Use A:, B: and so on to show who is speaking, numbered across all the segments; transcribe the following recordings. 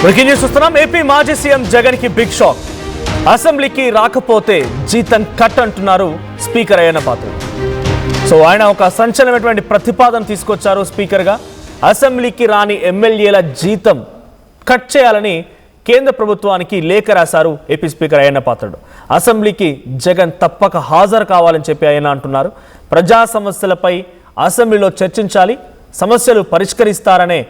A: Breaking news చూస్తున్నాం. AP మాజీ CM Jagan కి బిగ్ షాక్. అసెంబ్లీకి రాకపోతే జీతం కట్ అంటున్నారు స్పీకర్ అయ్యన్న పాత్రుడు. సో ఆయన ఒక సంచలనమైనటువంటి ప్రతిపాదన తీసుకొచ్చారు స్పీకర్గా. అసెంబ్లీకి రాని ఎమ్మెల్యేల జీతం కట్ చేయాలని కేంద్ర ప్రభుత్వానికి లేఖ రాశారు ఏపీ స్పీకర్ అయ్యన్న పాత్రుడు. అసెంబ్లీకి జగన్ తప్పక హాజరు కావాలని చెప్పి ఆయన అంటున్నారు. ప్రజా సమస్యలపై అసెంబ్లీలో చర్చించాలి, సమస్యలు పరిష్కరిస్తారనే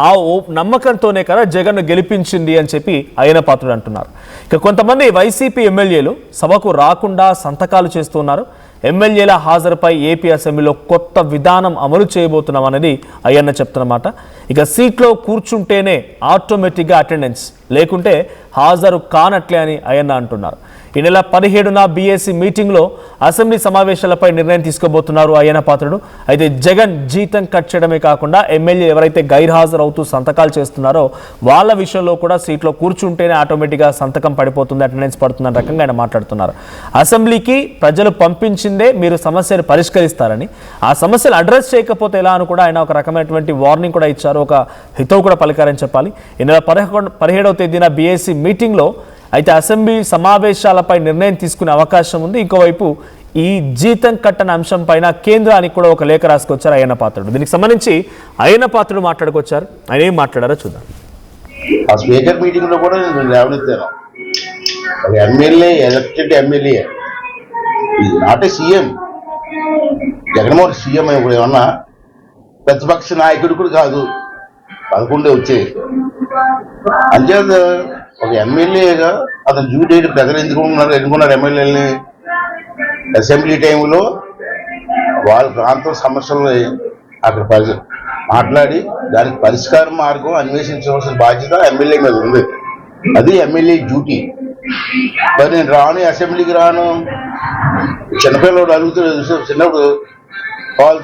A: ఆ నమ్మకంతోనే కదా జగన్ గెలిపించింది అని చెప్పి అయ్యన్న పాత్రుడు అంటున్నారు. ఇక కొంతమంది వైసీపీ ఎమ్మెల్యేలు సభకు రాకుండా సంతకాలు చేస్తున్నారు. ఎమ్మెల్యేల హాజరుపై ఏపీ అసెంబ్లీలో కొత్త విధానం అమలు చేయబోతున్నాం అనేది అయ్యన్న చెప్తున్నమాట. ఇక సీట్లో కూర్చుంటేనే ఆటోమేటిక్గా అటెండెన్స్, లేకుంటే హాజరు కానట్లే అని అయ్యన్న అంటున్నారు. ఈ నెల 17న బీఏసీ మీటింగ్లో అసెంబ్లీ సమావేశాలపై నిర్ణయం తీసుకోబోతున్నారు అయ్యన్న పాత్రుడు. అయితే జగన్ జీతం కట్ చేయడమే కాకుండా ఎమ్మెల్యే ఎవరైతే గైర్హాజరు అవుతూ సంతకాలు చేస్తున్నారో వాళ్ళ విషయంలో కూడా సీట్లో కూర్చుంటేనే ఆటోమేటిక్గా సంతకం పడిపోతుంది, అటెండెన్స్ పడుతున్న రకంగా ఆయన మాట్లాడుతున్నారు. అసెంబ్లీకి ప్రజలు పంపించిందే మీరు సమస్యను పరిష్కరిస్తారని, ఆ సమస్యలు అడ్రస్ చేయకపోతే ఎలా అని కూడా ఆయన ఒక రకమైనటువంటి వార్నింగ్ కూడా ఇచ్చారు, ఒక హితవు కూడా పలికారని చెప్పాలి. ఈ నెల 17వ తేదీన బీఏసీ మీటింగ్లో అయితే అసెంబ్లీ సమావేశాలపై నిర్ణయం తీసుకునే అవకాశం ఉంది. ఇంకోవైపు ఈ జీతం కట్టన అంశం పైన కేంద్రానికి కూడా ఒక లేఖ రాసుకొచ్చారు అయ్యన్న పాత్రుడు. దీనికి సంబంధించి అయ్యన్న పాత్రుడు మాట్లాడుకొచ్చారు. ఆయన ఏం మాట్లాడారో చూద్దాం.
B: ఆ స్పీకర్ మీటింగ్ లో కూడా నేను లేవనెత్తాను. MLA, elected MLA, not a CM. Jaganmohan CM ఇప్పుడు ఏమన్నా ప్రతిపక్ష నాయకుడు కూడా కాదు, 11 వచ్చాయి. అంచేత ఒక ఎమ్మెల్యేగా అతను డ్యూటీ ప్రజలు ఎన్నుకున్నారు ఎమ్మెల్యేలని. అసెంబ్లీ టైంలో వాళ్ళ ప్రాంతం సమస్యలు అక్కడ మాట్లాడి దానికి పరిష్కార మార్గం అన్వేషించవలసిన బాధ్యత ఎమ్మెల్యే మీద ఉంది. అది ఎమ్మెల్యే డ్యూటీ. మరి నేను రాను, అసెంబ్లీకి రాను, చిన్నపిల్లడు అడుగుతాడు, చిన్నప్పుడు పాలు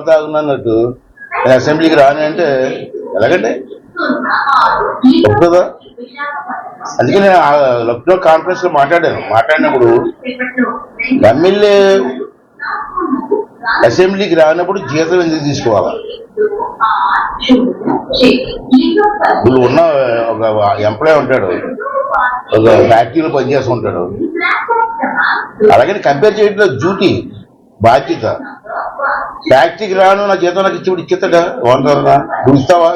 B: తాగను అన్నట్టు నేను అసెంబ్లీకి రాను అంటే ఎలాగండి కదా. అందుకే నేను లక్నో కాన్ఫరెన్స్ లో మాట్లాడినప్పుడు ఎమ్మెల్యే అసెంబ్లీకి రానప్పుడు జీతం ఎందుకు తీసుకోవాలా? వీళ్ళు ఉన్న ఒక ఎంప్లాయ్ ఉంటాడు, ఒక ఫ్యాక్టరీలో పనిచేస్తుంటాడు, అలాగని కంపేర్ చేయడం డ్యూటీ, బాధ్యత. ఫ్యాక్టరీకి రాను, నా జీతం నాకు ఇచ్చేస్తాడా? వందరనా గుడిస్తావా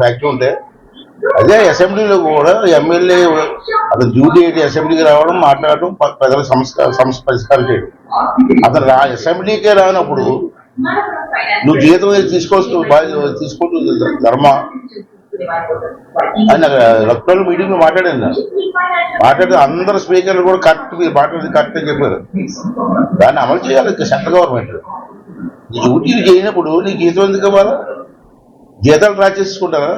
B: ఫ్యాక్టరీ ఉంటే? అదే అసెంబ్లీలో కూడా ఎమ్మెల్యే అతను డ్యూటీ ఏంటి? అసెంబ్లీకి రావడం, మాట్లాడడం, ప్రజల సమస్య పరిష్కారం చేయడం. అతను అసెంబ్లీకే రానప్పుడు నువ్వు జీతం తీసుకుంటూ ధర్మ అని లక్నో మీటింగ్ లో మాట్లాడితే అందరు స్పీకర్లు కూడా కరెక్ట్, మీరు మాట్లాడేది కరెక్ట్ అని చెప్పారు. దాన్ని అమలు చేయాలి సెంట్రల్ గవర్నమెంట్. నీ డ్యూటీలు చేయనప్పుడు నీ జీతం ఎందుకు ఇవ్వాలా? జీతాలు డ్రా చేసుకుంటారా?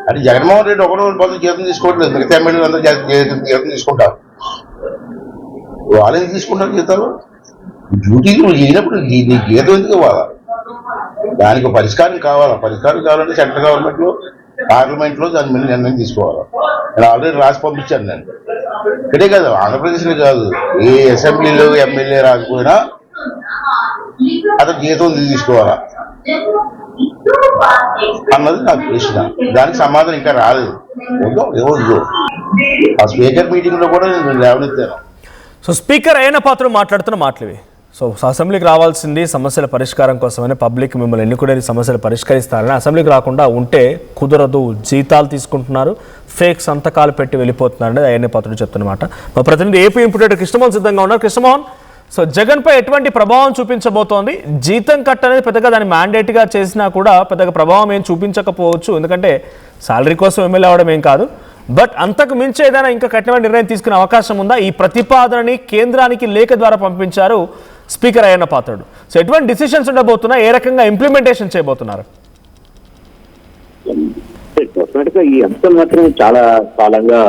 B: అంటే జగన్మోహన్ రెడ్డి ఒకటి జీతం తీసుకోవట్లేదు, మిగతా ఎమ్మెల్యేలు అందరూ జీతం తీసుకుంటారు. వాళ్ళని తీసుకుంటారు జీతాలు. డ్యూటీలు చేయనప్పుడు నీ జీతం ఎందుకు ఇవ్వాలా? దానికి పరిష్కారం కావాలంటే సెంట్రల్ గవర్నమెంట్ లో, పార్లమెంట్ లో దాని మీద నిర్ణయం తీసుకోవాలి. నేను ఆల్రెడీ రాసి పంపించాను. నేను ఇక్కడే కాదు, ఆంధ్రప్రదేశ్లో కాదు, ఏ అసెంబ్లీలో ఎమ్మెల్యే రాకపోయినా అతను జీతం తీసుకోవాలా అన్నది నాకు ప్రశ్న. దానికి సమాధానం ఇంకా రాలేదు. ఆ స్పీకర్ మీటింగ్ లో కూడా నేను లేవనెత్తాను.
A: సో స్పీకర్ అయ్యన్న పాత్రుడు మాట్లాడుతున్న మాటలు. సో అసెంబ్లీకి రావాల్సింది సమస్యల పరిష్కారం కోసమని, పబ్లిక్ మిమ్మల్ని ఎన్నుకునేది సమస్యలు పరిష్కరిస్తారని. అసెంబ్లీకి రాకుండా ఉంటే కుదరదు, జీతాలు తీసుకుంటున్నారు, ఫేక్ సంతకాలు పెట్టి వెళ్ళిపోతున్నారని అయ్యన్న పాత్రుడు చెప్తున్నమాట. మా ప్రతినిధి ఏపీ ఇంప్యూటేటర్ కృష్ణమోహన్ సిద్ధంగా ఉన్నారు. కృష్ణమోహన్, సో జగన్పై ఎటువంటి ప్రభావం చూపించబోతోంది? జీతం కట్ అనేది పెద్దగా దాన్ని మ్యాండేట్గా చేసినా కూడా పెద్దగా ప్రభావం ఏం చూపించకపోవచ్చు, ఎందుకంటే శాలరీ కోసం ఎమ్మెల్యే అవడం ఏం కాదు. బట్ అంతకు మించి ఏదైనా ఇంకా కఠినమైన నిర్ణయం తీసుకునే అవకాశం ఉందా? ఈ ప్రతిపాదనని కేంద్రానికి లేఖ ద్వారా పంపించారు స్పీకర్ అయ్యన్న పాత్రుడు. సో ఎటువంటి డిసిషన్స్ ఉండబోతున్నా, ఏ రకంగా ఇంప్లిమెంటేషన్ చేయబోతున్నారు?
C: ఈ అంశం మాత్రం చాలా కాలంగా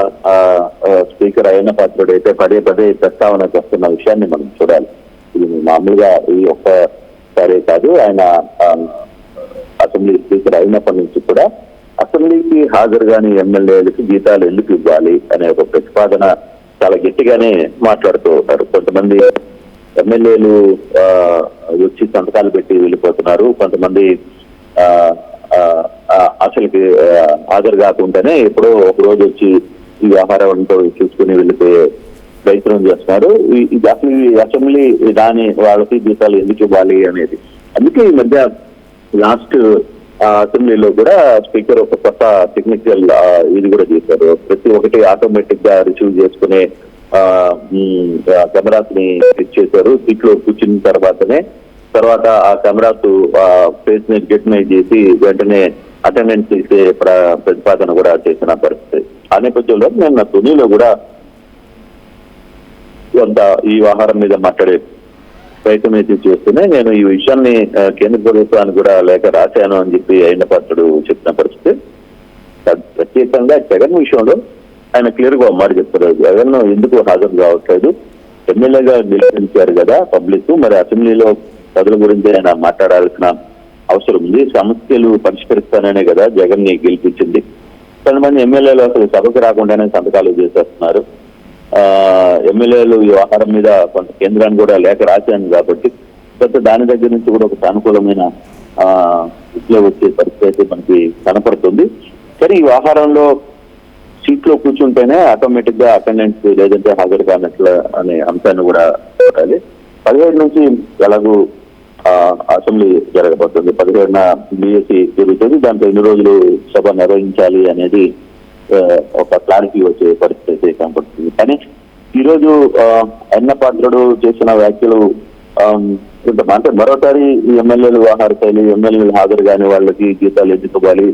C: స్పీకర్ అయ్యన్న పాత్రుడు అయితే పదే ప్రస్తావనకు వస్తున్న విషయాన్ని మనం చూడాలి. ఇది మామూలుగా ఈ ఒక్కసారి కాదు, ఆయన అసెంబ్లీ స్పీకర్ అయినప్పటి నుంచి కూడా అసెంబ్లీకి హాజరు కాని ఎమ్మెల్యేలకి జీతాలు ఎందుకు ఇవ్వాలి అనే ఒక ప్రతిపాదన చాలా గట్టిగానే మాట్లాడుతూ ఉంటారు. కొంతమంది ఎమ్మెల్యేలు వచ్చి సంతకాలు పెట్టి వెళ్ళిపోతున్నారు, కొంతమంది భాషలకి హాజరు కాకుండానే ఎప్పుడో ఒక రోజు వచ్చి ఈ వ్యవహారంతో చూసుకుని వెళ్ళిపోయే ప్రయత్నం చేస్తున్నారు. ఇది అసలు ఈ అసెంబ్లీ దాని వాళ్ళకి జీతాలు ఎందుకు ఇవ్వాలి అనేది. అందుకే ఈ మధ్య లాస్ట్ అసెంబ్లీలో కూడా స్పీకర్ ఒక కొత్త టెక్నికల్ ఇది కూడా చేశారు. ప్రతి ఒక్కటి ఆటోమేటిక్ గా రిసీవ్ చేసుకునే కెమెరాస్ ని ఫిక్స్ చేశారు. సీట్లో కూర్చున్న తర్వాత ఆ కెమెరాస్ ఫేస్ ని గెట్నైజ్ చేసి వెంటనే అటెండెన్స్ ఇచ్చే ప్రతిపాదన కూడా చేసిన పరిస్థితి. ఆ నేపథ్యంలో నేను నా తునిలో కూడా కొంత ఈ వ్యవహారం మీద మాట్లాడే ప్రయత్నం అయితే చేస్తూనే నేను ఈ విషయాన్ని కేంద్ర ప్రభుత్వానికి కూడా లేఖ రాశాను అని చెప్పి అయిన పాత్రుడు చెప్పిన పరిస్థితి. ప్రత్యేకంగా జగన్ విషయంలో ఆయన క్లియర్ గా మాట చెప్తారు. జగన్ ఎందుకు హాజరు కావట్లేదు, ఎమ్మెల్యేగా గెలిపించారు కదా పబ్లిక్, మరి అసెంబ్లీలో ప్రజల గురించి ఆయన మాట్లాడాల్సిన అవసరం ఉంది. సమస్యలు పరిష్కరిస్తాననే కదా జగన్ ని గెలిపించింది. కొంతమంది ఎమ్మెల్యేలు అసలు సభకు రాకుండానే సంతకాలు చేసేస్తున్నారు. ఎమ్మెల్యేలు ఈ వ్యవహారం మీద కొంత కేంద్రాన్ని కూడా లేఖ రాశాను కాబట్టి కొంత దాని దగ్గర నుంచి కూడా ఒక సానుకూలమైన ఇట్లా వచ్చే పరిస్థితి మనకి కనపడుతుంది. సరే, ఈ వ్యవహారంలో సీట్లో కూర్చుంటేనే ఆటోమేటిక్ గా అటెండెన్స్ లేదంటే హాజరు కానట్లు అనే అంశాన్ని కూడా చూడాలి. 17 నుంచి ఎలాగూ అసెంబ్లీ జరగబోతుంది. 17న బిఎస్సి జరుగుతుంది. దాంట్లో ఎన్ని రోజులు సభ నిర్వహించాలి అనేది ఒక క్లారిటీ వచ్చే పరిస్థితి కనపడుతుంది. కానీ ఈరోజు అన్న పాత్రుడు చేసిన వ్యాఖ్యలు అంటే మరోసారి ఈ ఎమ్మెల్యేలు వ్యవహార శైలి, ఎమ్మెల్యేలు హాజరు కాని వాళ్ళకి జీతాలు ఎందుకు ఇవ్వాలి,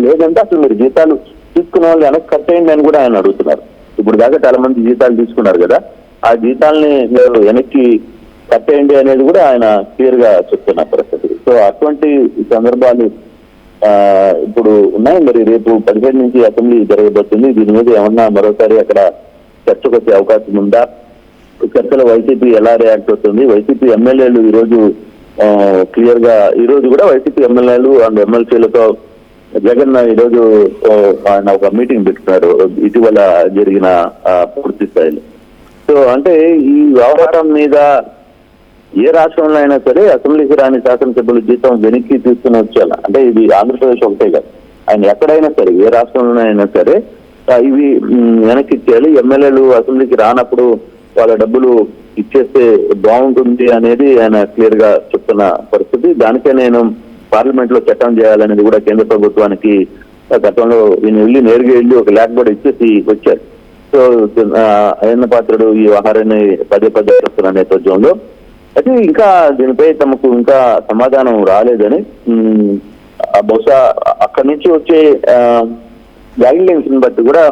C: లేదంటే అసలు మీరు జీతాలు తీసుకున్న వాళ్ళు వెనక్కి కట్టేయండి అని కూడా ఆయన అడుగుతున్నారు. ఇప్పుడు దాకా చాలా మంది జీతాలు తీసుకున్నారు కదా, ఆ జీతాలని మీరు వెనక్కి కట్టేయండి అనేది కూడా ఆయన క్లియర్ గా చెప్తున్న పరిస్థితి. సో అటువంటి సందర్భాలు ఇప్పుడు ఉన్నాయి. మరి రేపు 17 నుంచి అసెంబ్లీ జరగబోతుంది. దీని మీద ఏమన్నా మరోసారి అక్కడ చర్చకు వచ్చే అవకాశం ఉందా? చర్చలో వైసీపీ ఎలా రియాక్ట్ అవుతుంది? వైసీపీ ఎమ్మెల్యేలు ఈరోజు క్లియర్ గా ఈరోజు కూడా వైసీపీ ఎమ్మెల్యేలు అండ్ ఎమ్మెల్సీలతో జగన్ ఈరోజు ఆయన ఒక మీటింగ్ పెట్టుకున్నారు ఇటీవల జరిగిన పూర్తి స్థాయిలో. సో అంటే ఈ వ్యవహారం మీద ఏ రాష్ట్రంలో అయినా సరే అసెంబ్లీకి రాని శాసనసభ్యులు జీతం వెనక్కి తీసుకుని వచ్చేలా, అంటే ఇది ఆంధ్రప్రదేశ్ ఒకటే కాదు, ఆయన ఎక్కడైనా సరే ఏ రాష్ట్రంలో అయినా సరే ఇవి వెనక్కి ఇచ్చేయాలి. ఎమ్మెల్యేలు అసెంబ్లీకి రానప్పుడు వాళ్ళ డబ్బులు ఇచ్చేస్తే బాగుంటుంది అనేది ఆయన క్లియర్ గా చెప్తున్న పరిస్థితి. దానికే నేను పార్లమెంట్ లో చట్టం చేయాలనేది కూడా కేంద్ర ప్రభుత్వానికి గతంలో ఈయన నేరుగా వెళ్ళి ఒక లేఖ కూడా ఇచ్చేసి వచ్చారు. సో అయ్యన్న పాత్రుడు ఈ వ్యవహారాన్ని పదే చెప్తున్న నేపథ్యంలో అయితే ఇంకా దీనిపై తమకు ఇంకా సమాధానం రాలేదని, బహుశా అక్కడి నుంచి వచ్చే గైడ్ లైన్స్ ని బట్టి కూడా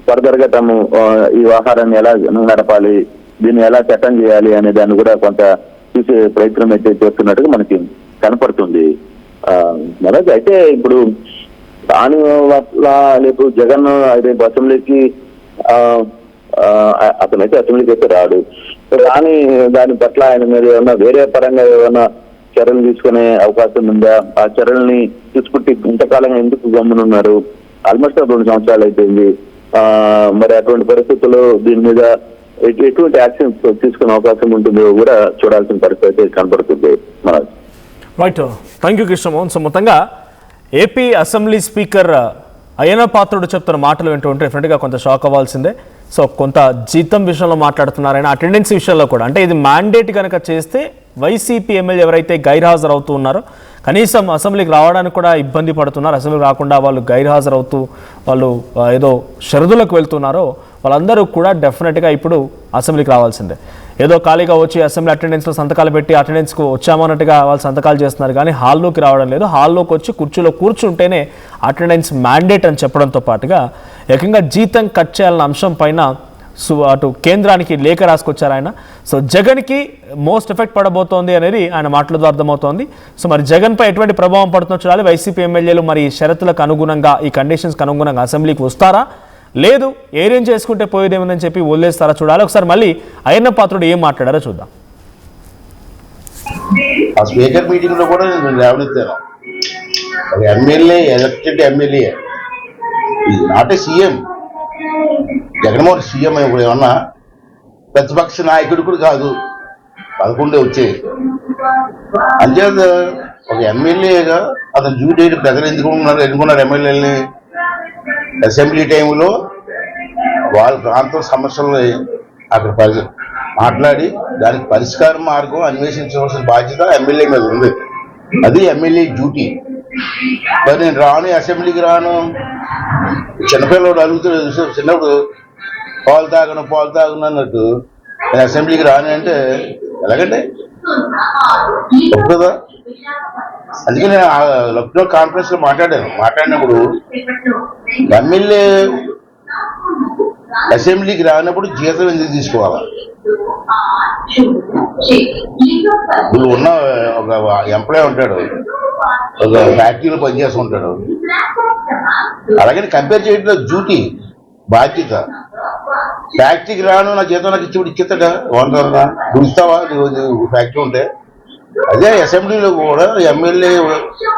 C: ఫర్దర్ గా తాము ఈ వ్యవహారాన్ని ఎలా నడపాలి, దీన్ని ఎలా చట్టం చేయాలి అనే దాన్ని కూడా కొంత చూసే ప్రయత్నం అయితే చేస్తున్నట్టుగా మనకి కనపడుతుంది. మనకి అయితే ఇప్పుడు దాని వల్ల రేపు జగన్ రేపు అసెంబ్లీకి అతనైతే అసెంబ్లీకి అయితే రాడు. కానీ దాని పట్ల ఆయన మీద ఏమన్నా వేరే పరంగా ఏమైనా చర్యలు తీసుకునే అవకాశం ఉందా? ఆ చర్యల్ని తీసుకుంటే ఇంతకాలంగా ఎందుకు గమ్మునున్నారు? ఆల్మోస్ట్ 2 సంవత్సరాలు అయిపోయింది. మరి అటువంటి పరిస్థితుల్లో దీని మీద ఎటువంటి యాక్షన్స్ తీసుకునే అవకాశం ఉంటుందో కూడా చూడాల్సిన పరిస్థితి కనపడుతుంది. మన
A: right, thank you Krishnamohan. So మొత్తంగా AP assembly speaker Ayyanna Patrudu చెప్తున్న మాటలు వింటుంటే డెఫినెట్గా కొంత షాక్ అవ్వాల్సిందే. సో కొంత జీతం విషయంలో మాట్లాడుతున్నారైనా అటెండెన్స్ విషయంలో కూడా, అంటే ఇది మ్యాండేట్ కనుక చేస్తే వైసీపీ ఎమ్మెల్యే ఎవరైతే గైర్హాజరు అవుతూ ఉన్నారో కనీసం అసెంబ్లీకి రావడానికి కూడా ఇబ్బంది పడుతున్నారు, అసెంబ్లీకి రాకుండా వాళ్ళు గైర్హాజరు అవుతూ వాళ్ళు ఏదో షరతులకు వెళ్తున్నారో వాళ్ళందరూ కూడా డెఫినెట్గా ఇప్పుడు అసెంబ్లీకి రావాల్సిందే. ఏదో ఖాళీగా వచ్చి అసెంబ్లీ అటెండెన్స్లో సంతకాలు పెట్టి అటెండెన్స్కు వచ్చామన్నట్టుగా వాళ్ళు సంతకాలు చేస్తున్నారు, కానీ హాల్లోకి రావడం లేదు. హాల్లోకి వచ్చి కుర్చీలో కూర్చుంటేనే అటెండెన్స్ మ్యాండేట్ అని చెప్పడంతో పాటుగా ఏకంగా జీతం కట్ చేయాలన్న అంశం పైన అటు కేంద్రానికి లేఖ రాసుకొచ్చారు ఆయన. సో జగన్కి మోస్ట్ ఎఫెక్ట్ పడబోతోంది అనేది ఆయన మాటలతో అర్థమవుతోంది. సో మరి జగన్పై ఎటువంటి ప్రభావం పడుతుందో చూడాలి. వైసీపీ ఎమ్మెల్యేలు మరి షరతులకు అనుగుణంగా ఈ కండిషన్స్కి అనుగుణంగా అసెంబ్లీకి వస్తారా, లేదు ఏరేంజ్ చేసుకుంటే పోయేదేమని చెప్పి వదిలేస్తారా చూడాలి. ఒకసారి మళ్ళీ అయ్యన్న పాత్రుడు ఏం మాట్లాడారో చూద్దాం.
B: ఆ స్పీకర్ మీటింగ్ లో కూడా నేను లేవనెత్తాను. MLA, elected MLA, not a CM. Jaganmohan CM ఇప్పుడు ఏమన్నా ప్రతిపక్ష నాయకుడు కూడా కాదు, 11 వచ్చాయి. అంచేత ఒక ఎమ్మెల్యేగా అతను డ్యూటీ ప్రజలు ఎన్నుకున్నారు ఎమ్మెల్యేలని అసెంబ్లీ టైంలో వాళ్ళ ప్రాంతం సమస్యలు అక్కడ మాట్లాడి దానికి పరిష్కార మార్గం అన్వేషించవలసిన బాధ్యత ఎమ్మెల్యే మీద ఉంది. అది ఎమ్మెల్యే డ్యూటీ. మరి నేను రాను, అసెంబ్లీకి రాను, చిన్నపిల్లడు అడుగుతాడు చిన్నప్పుడు పాలు తాగను అన్నట్టు నేను అసెంబ్లీకి రాను అంటే ఎలాగండి కదా. అందుకే నేను లక్నో కాన్ఫరెన్స్ లో మాట్లాడినప్పుడు ఎమ్మెల్యే అసెంబ్లీకి రానప్పుడు జీతం ఎందుకు తీసుకోవాలా? ఇప్పుడు ఉన్న ఒక ఎంప్లాయ్ ఉంటాడు, ఒక ఫ్యాక్టరీలో పనిచేస్తుంటాడు, అలాగని కంపేర్ చేయడం డ్యూటీ బాధ్యత. ఫ్యాక్టరీకి రాను, నా జీతం నాకు ఇచ్చేస్తాడా? వందరన్నా నువ్వు ఇస్తావా? నువ్వు ఫ్యాక్టరీ ఉంటే అదే అసెంబ్లీలో కూడా ఎమ్మెల్యే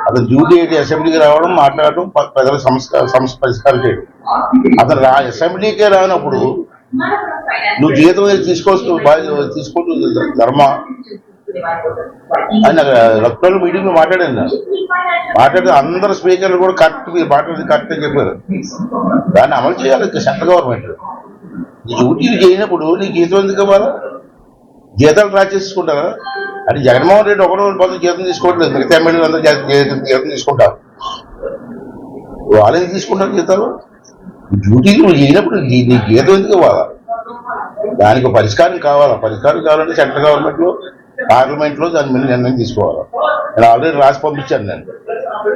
B: అతను డ్యూటీ ఏంటి? అసెంబ్లీకి రావడం, మాట్లాడడం, ప్రజల సమస్య పరిష్కారం చేయడం. అతను అసెంబ్లీకే రానప్పుడు నువ్వు జీతం తీసుకోవచ్చు ధర్మ అని లక్నోలో మీటింగ్ లో మాట్లాడితే అందరు స్పీకర్లు కూడా కరెక్ట్, మీరు మాట్లాడేది కరెక్ట్ అని చెప్పారు. దాన్ని అమలు చేయాలి సెంట్రల్ గవర్నమెంట్. డ్యూటీలు చేయనప్పుడు నీకు జీతం ఎందుకు ఇవ్వాలా? జీతాలు డ్రా చేసుకుంటారా? అంటే జగన్మోహన్ రెడ్డి ఒకటో పదవి జీతం తీసుకోవట్లేదు, మిగతా ఎమ్మెల్యేలు అందరూ జీతం తీసుకుంటారు. వాళ్ళని తీసుకుంటారు జీతాలు. డ్యూటీలు చేయనప్పుడు నీకు జీతం ఎందుకు ఇవ్వాలా? దానికి పరిష్కారం కావాలంటే సెంట్రల్ గవర్నమెంట్ లో, పార్లమెంట్ లో దాని మీద నిర్ణయం తీసుకోవాలి. నేను ఆల్రెడీ రాసి పంపించాను. నేను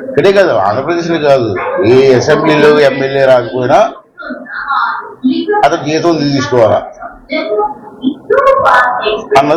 B: ఇక్కడే కాదు, ఆంధ్రప్రదేశ్లో కాదు, ఏ అసెంబ్లీలో ఎమ్మెల్యే రాకపోయినా అతను జీతం తీసుకోవాలా అన్నది